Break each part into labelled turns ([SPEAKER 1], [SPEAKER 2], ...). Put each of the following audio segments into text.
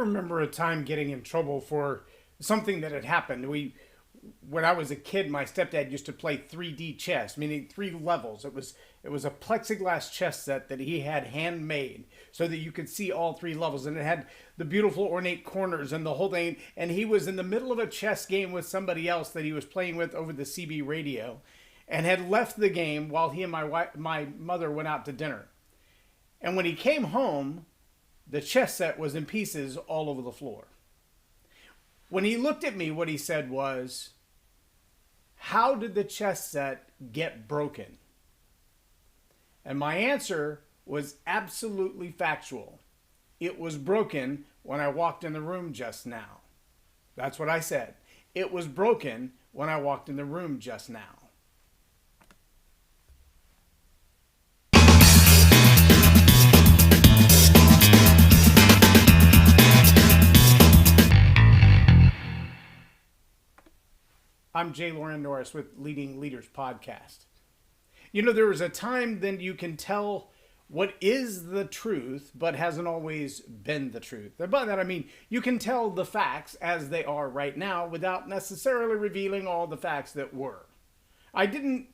[SPEAKER 1] remember a time getting in trouble for something that had happened. When I was a kid, my stepdad used to play 3D chess, meaning three levels. It was a plexiglass chess set that he had handmade so that you could see all three levels, and it had the beautiful ornate corners and the whole thing. And he was in the middle of a chess game with somebody else that he was playing with over the CB radio, and had left the game while he and my mother went out to dinner. And when he came home, the chess set was in pieces all over the floor. When he looked at me, what he said was, "How did the chess set get broken?" And my answer was absolutely factual. "It was broken when I walked in the room just now." That's what I said. It was broken when I walked in the room just now. I'm J Loren Norris with Leading Leaders Podcast. You know, there was a time then you can tell what is the truth, but hasn't always been the truth. And by that I mean you can tell the facts as they are right now without necessarily revealing all the facts that were. I didn't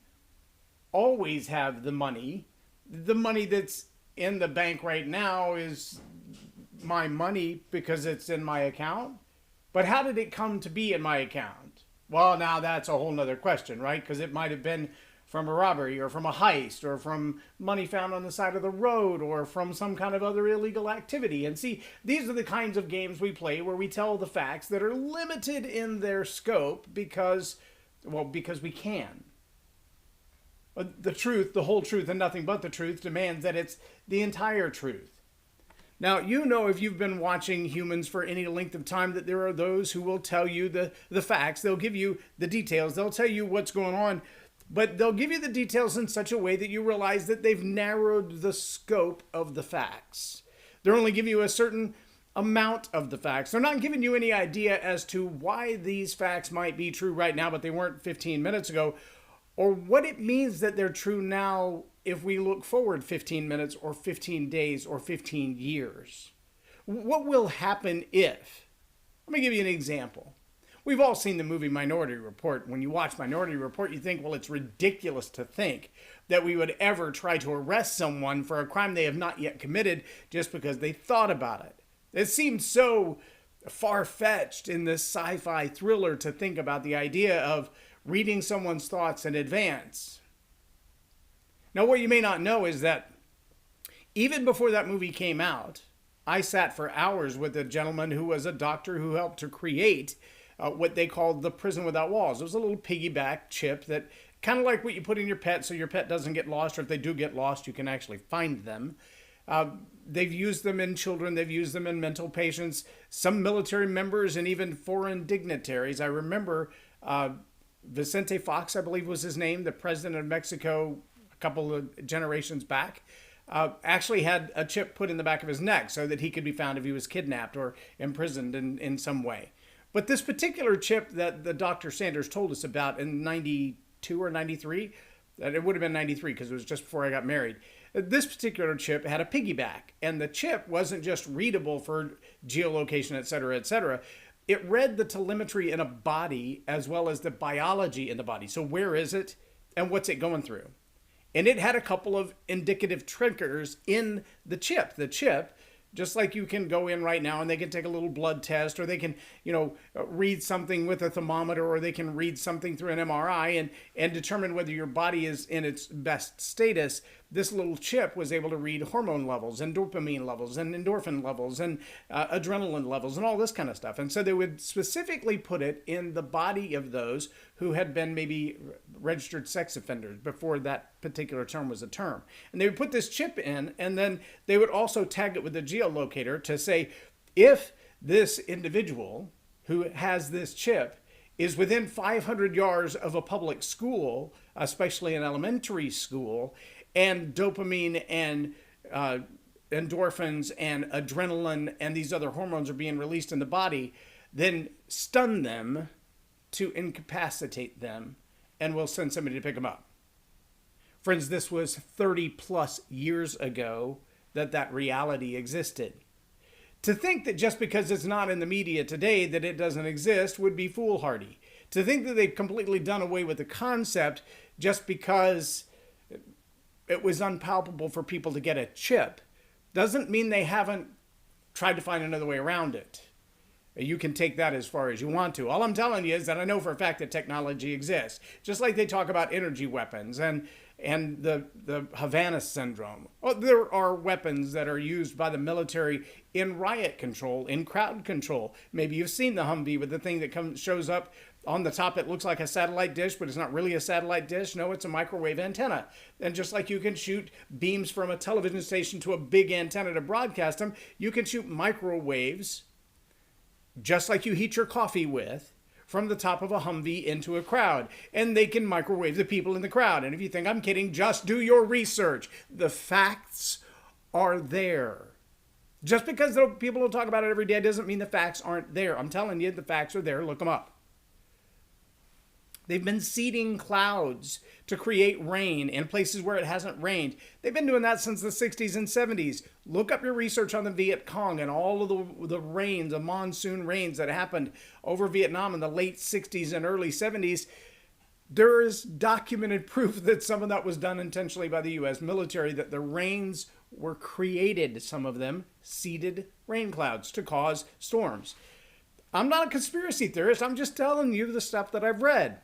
[SPEAKER 1] always have the money. The money that's in the bank right now is my money because it's in my account. But how did it come to be in my account? Well, now that's a whole nother question, right? Because it might have been from a robbery or from a heist or from money found on the side of the road or from some kind of other illegal activity. And see, these are the kinds of games we play where we tell the facts that are limited in their scope because we can. But the truth, the whole truth, and nothing but the truth demands that it's the entire truth. Now, you know, if you've been watching humans for any length of time, that there are those who will tell you the facts. They'll give you the details. They'll tell you what's going on. But they'll give you the details in such a way that you realize that they've narrowed the scope of the facts. They're only giving you a certain amount of the facts. They're not giving you any idea as to why these facts might be true right now, but they weren't 15 minutes ago, or what it means that they're true now if we look forward 15 minutes or 15 days or 15 years. What will happen if? Let me give you an example. We've all seen the movie Minority Report. When you watch Minority Report, you think, well, it's ridiculous to think that we would ever try to arrest someone for a crime they have not yet committed just because they thought about it. It seems so far-fetched in this sci-fi thriller to think about the idea of reading someone's thoughts in advance. Now, what you may not know is that even before that movie came out, I sat for hours with a gentleman who was a doctor who helped to create what they called the prison without walls. It was a little piggyback chip that kind of like what you put in your pet so your pet doesn't get lost, or if they do get lost, you can actually find them. They've used them in children. They've used them in mental patients, some military members, and even foreign dignitaries. I remember Vicente Fox, I believe was his name, the president of Mexico a couple of generations back, actually had a chip put in the back of his neck so that he could be found if he was kidnapped or imprisoned in some way. But this particular chip that the Dr. Sanders told us about in 92 or 93, it would have been 93 because it was just before I got married. This particular chip had a piggyback, and the chip wasn't just readable for geolocation, et cetera, et cetera. It read the telemetry in a body as well as the biology in the body. So where is it and what's it going through? And it had a couple of indicative triggers in the chip. The chip, just like you can go in right now and they can take a little blood test, or they can, read something with a thermometer, or they can read something through an MRI and determine whether your body is in its best status. This little chip was able to read hormone levels and dopamine levels and endorphin levels and adrenaline levels and all this kind of stuff. And so they would specifically put it in the body of those who had been maybe registered sex offenders before that particular term was a term. And they would put this chip in, and then they would also tag it with a geolocator to say, if this individual who has this chip is within 500 yards of a public school, especially an elementary school, and dopamine and endorphins and adrenaline and these other hormones are being released in the body, then stun them to incapacitate them, and we'll send somebody to pick them up. Friends, this was 30 plus years ago that reality existed. To think that just because it's not in the media today that it doesn't exist would be foolhardy. To think that they've completely done away with the concept just because it was unpalatable for people to get a chip doesn't mean they haven't tried to find another way around it. You can take that as far as you want to. All I'm telling you is that I know for a fact that technology exists. Just like they talk about energy weapons and the Havana syndrome. Well, there are weapons that are used by the military in riot control, in crowd control. Maybe you've seen the Humvee with the thing that shows up on the top. It looks like a satellite dish, but it's not really a satellite dish. No, it's a microwave antenna. And just like you can shoot beams from a television station to a big antenna to broadcast them, you can shoot microwaves, just like you heat your coffee with, from the top of a Humvee into a crowd. And they can microwave the people in the crowd. And if you think I'm kidding, just do your research. The facts are there. Just because people don't talk about it every day doesn't mean the facts aren't there. I'm telling you, the facts are there. Look them up. They've been seeding clouds to create rain in places where it hasn't rained. They've been doing that since the 60s and 70s. Look up your research on the Viet Cong and all of the rains, the monsoon rains that happened over Vietnam in the late 60s and early 70s. There is documented proof that some of that was done intentionally by the U.S. military, that the rains were created, some of them, seeded rain clouds to cause storms. I'm not a conspiracy theorist. I'm just telling you the stuff that I've read.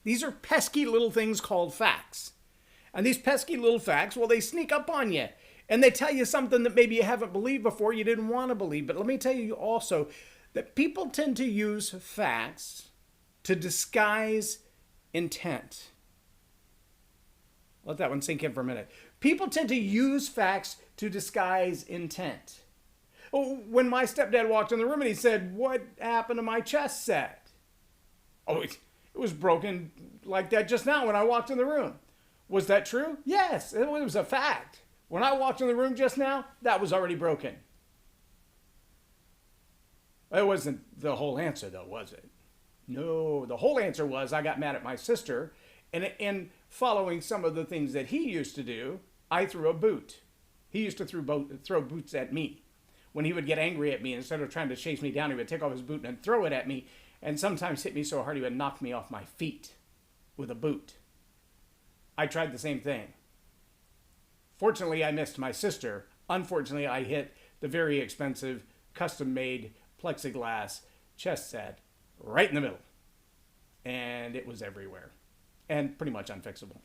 [SPEAKER 1] These are pesky little things called facts. And these pesky little facts, well, they sneak up on you. And they tell you something that maybe you haven't believed before, you didn't want to believe. But let me tell you also that people tend to use facts to disguise intent. Let that one sink in for a minute. People tend to use facts to disguise intent. When my stepdad walked in the room and he said, "What happened to my chess set?" Oh, it was broken like that just now when I walked in the room. Was that true? Yes, it was a fact. When I walked in the room just now, that was already broken. It wasn't the whole answer, though, was it? No, the whole answer was I got mad at my sister, and following some of the things that he used to do, I threw a boot. He used to throw boots at me. When he would get angry at me, instead of trying to chase me down, he would take off his boot and throw it at me, and sometimes hit me so hard he would knock me off my feet with a boot. I tried the same thing. Fortunately, I missed my sister. Unfortunately, I hit the very expensive, custom-made plexiglass chess set right in the middle. And it was everywhere. And pretty much unfixable.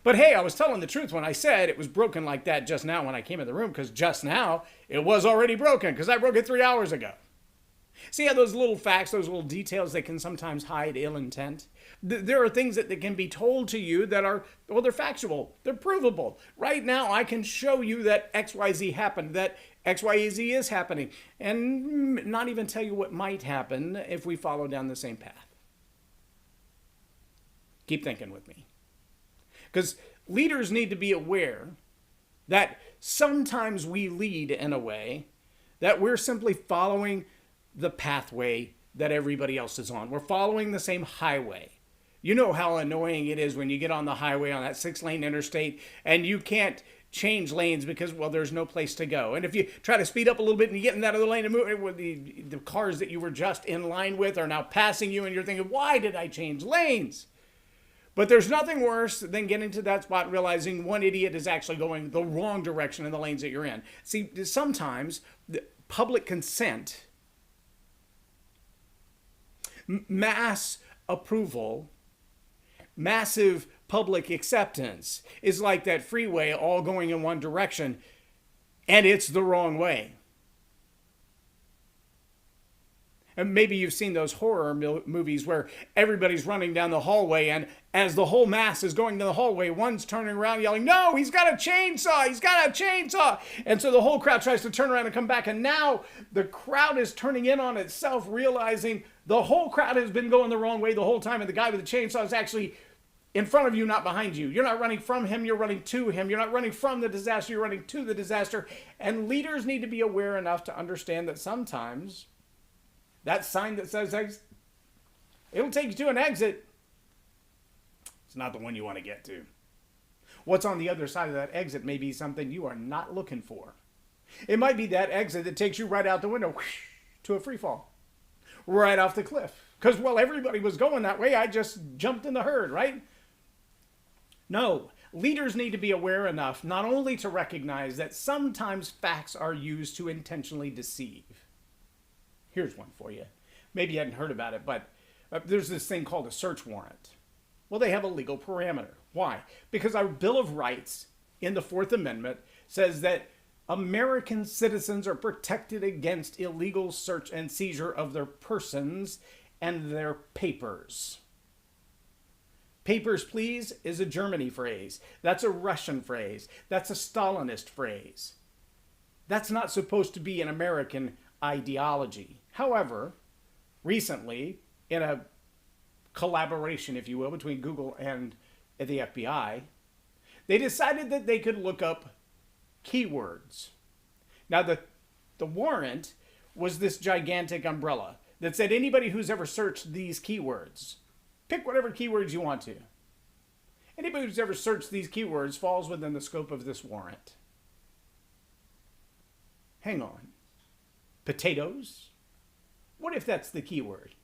[SPEAKER 1] But hey, I was telling the truth when I said it was broken like that just now when I came in the room, because just now it was already broken, because I broke it 3 hours ago. See how those little facts, those little details, they can sometimes hide ill intent? There are things that can be told to you that are, well, they're factual. They're provable. Right now, I can show you that XYZ happened, that XYZ is happening, and not even tell you what might happen if we follow down the same path. Keep thinking with me. Because leaders need to be aware that sometimes we lead in a way that we're simply following the pathway that everybody else is on. We're following the same highway. You know how annoying it is when you get on the highway on that 6-lane interstate and you can't change lanes because, well, there's no place to go. And if you try to speed up a little bit and you get in that other lane and move, the cars that you were just in line with are now passing you and you're thinking, why did I change lanes? But there's nothing worse than getting to that spot and realizing one idiot is actually going the wrong direction in the lanes that you're in. See, sometimes the public consent, mass approval, massive public acceptance is like that freeway all going in one direction, and it's the wrong way. And maybe you've seen those horror movies where everybody's running down the hallway, and as the whole mass is going to the hallway, one's turning around yelling, "No, he's got a chainsaw! He's got a chainsaw!" And so the whole crowd tries to turn around and come back, and now the crowd is turning in on itself, realizing the whole crowd has been going the wrong way the whole time, and the guy with the chainsaw is actually in front of you, not behind you. You're not running from him, you're running to him. You're not running from the disaster, you're running to the disaster. And leaders need to be aware enough to understand that sometimes that sign that says exit, it'll take you to an exit. It's not the one you want to get to. What's on the other side of that exit may be something you are not looking for. It might be that exit that takes you right out the window whoosh, to a free fall, right off the cliff. Because, well, everybody was going that way. I just jumped in the herd, right? No. Leaders need to be aware enough not only to recognize that sometimes facts are used to intentionally deceive. Here's one for you. Maybe you hadn't heard about it, but there's this thing called a search warrant. Well, they have a legal parameter. Why? Because our Bill of Rights in the Fourth Amendment says that American citizens are protected against illegal search and seizure of their persons and their papers. Papers, please, is a Germany phrase. That's a Russian phrase. That's a Stalinist phrase. That's not supposed to be an American ideology. However, recently, in a collaboration, if you will, between Google and the FBI, they decided that they could look up keywords. Now, the warrant was this gigantic umbrella that said anybody who's ever searched these keywords, pick whatever keywords you want to. Anybody who's ever searched these keywords falls within the scope of this warrant. Hang on. Potatoes? What if that's the keyword?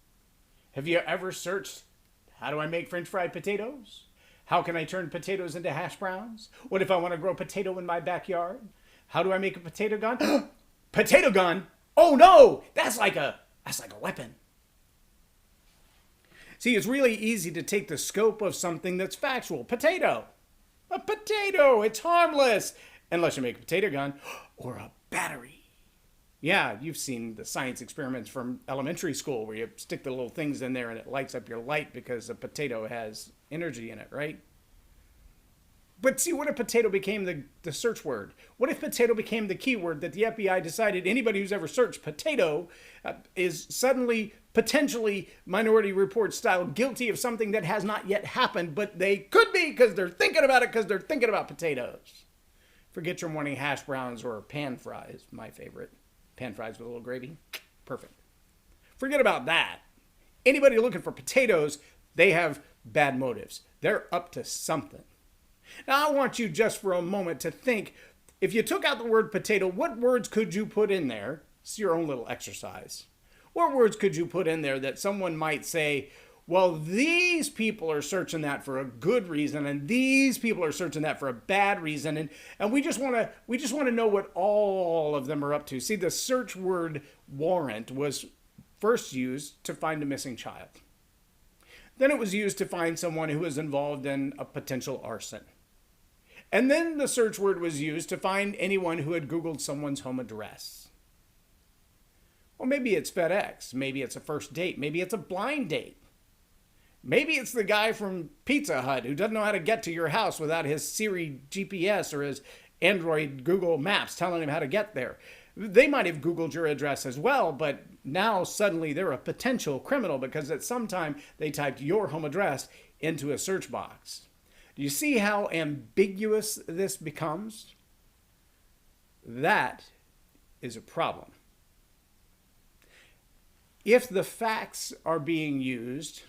[SPEAKER 1] Have you ever searched, how do I make French fried potatoes? How can I turn potatoes into hash browns? What if I want to grow potato in my backyard? How do I make a potato gun? Potato gun? Oh no! That's like a weapon. See, it's really easy to take the scope of something that's factual. Potato. A potato. It's harmless. Unless you make a potato gun or a battery. Yeah, you've seen the science experiments from elementary school where you stick the little things in there and it lights up your light because a potato has energy in it, right? But see, what if potato became the search word? What if potato became the keyword that the FBI decided anybody who's ever searched potato is suddenly, potentially, Minority Report style, guilty of something that has not yet happened, but they could be because they're thinking about it because they're thinking about potatoes. Forget your morning hash browns or pan fries, my favorite. Pan fries with a little gravy. Perfect. Forget about that. Anybody looking for potatoes, they have bad motives. They're up to something. Now, I want you just for a moment to think, if you took out the word potato, what words could you put in there? It's your own little exercise. What words could you put in there that someone might say, well, these people are searching that for a good reason, and these people are searching that for a bad reason, and we just want to know what all of them are up to. See, the search word warrant was first used to find a missing child. Then it was used to find someone who was involved in a potential arson. And then the search word was used to find anyone who had Googled someone's home address. Well, maybe it's FedEx. Maybe it's a first date. Maybe it's a blind date. Maybe it's the guy from Pizza Hut who doesn't know how to get to your house without his Siri GPS or his Android Google Maps telling him how to get there. They might have Googled your address as well, but now suddenly they're a potential criminal because at some time they typed your home address into a search box. Do you see how ambiguous this becomes? That is a problem. If the facts are being used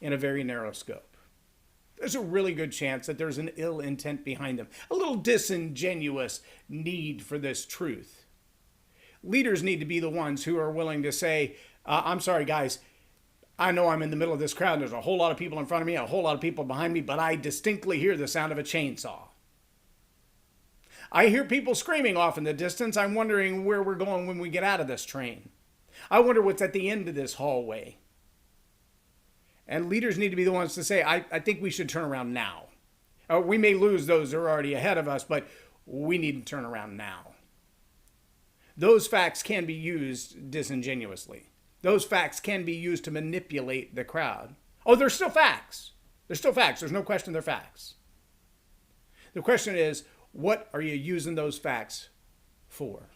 [SPEAKER 1] in a very narrow scope, there's a really good chance that there's an ill intent behind them, a little disingenuous need for this truth. Leaders need to be the ones who are willing to say, I'm sorry, guys, I know I'm in the middle of this crowd. There's a whole lot of people in front of me, a whole lot of people behind me, but I distinctly hear the sound of a chainsaw. I hear people screaming off in the distance. I'm wondering where we're going when we get out of this train. I wonder what's at the end of this hallway. And leaders need to be the ones to say, I think we should turn around now. We may lose those who are already ahead of us, but we need to turn around now. Those facts can be used disingenuously. Those facts can be used to manipulate the crowd. Oh, they're still facts. They're still facts. There's no question they're facts. The question is, what are you using those facts for?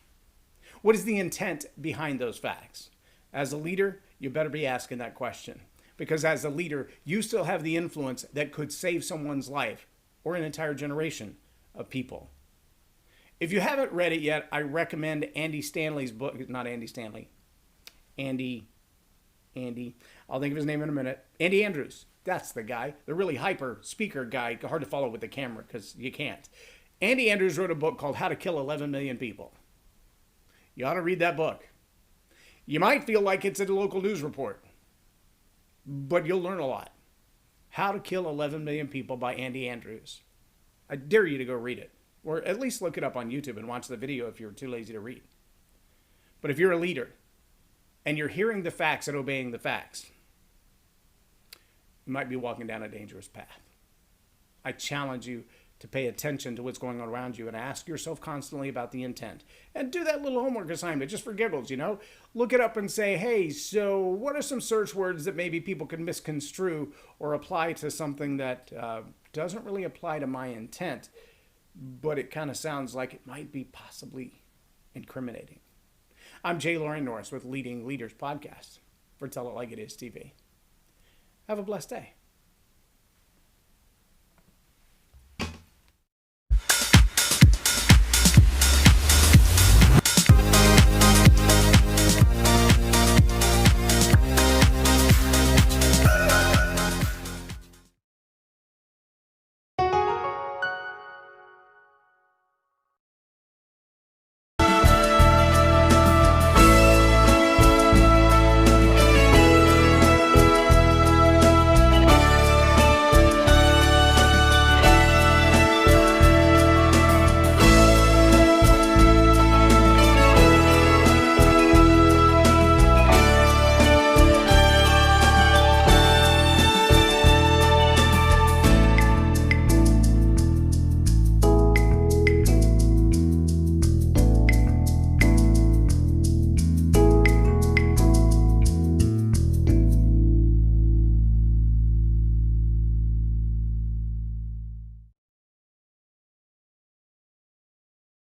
[SPEAKER 1] What is the intent behind those facts? As a leader, you better be asking that question. Because as a leader, you still have the influence that could save someone's life or an entire generation of people. If you haven't read it yet, I recommend Andy Stanley's book. Not Andy Stanley. Andy. I'll think of his name in a minute. Andy Andrews. That's the guy. The really hyper speaker guy. Hard to follow with the camera because you can't. Andy Andrews wrote a book called How to Kill 11 Million People. You ought to read that book. You might feel like it's a local news report, but you'll learn a lot. How to Kill 11 Million People by Andy Andrews. I dare you to go read it, or at least look it up on YouTube and watch the video if you're too lazy to read. But if you're a leader and you're hearing the facts and obeying the facts, you might be walking down a dangerous path. I challenge you to pay attention to what's going on around you and ask yourself constantly about the intent. And do that little homework assignment just for giggles, Look it up and say, hey, so what are some search words that maybe people can misconstrue or apply to something that doesn't really apply to my intent, but it kind of sounds like it might be possibly incriminating. I'm J Loren Norris with Leading Leaders Podcast for Tell It Like It Is TV. Have a blessed day.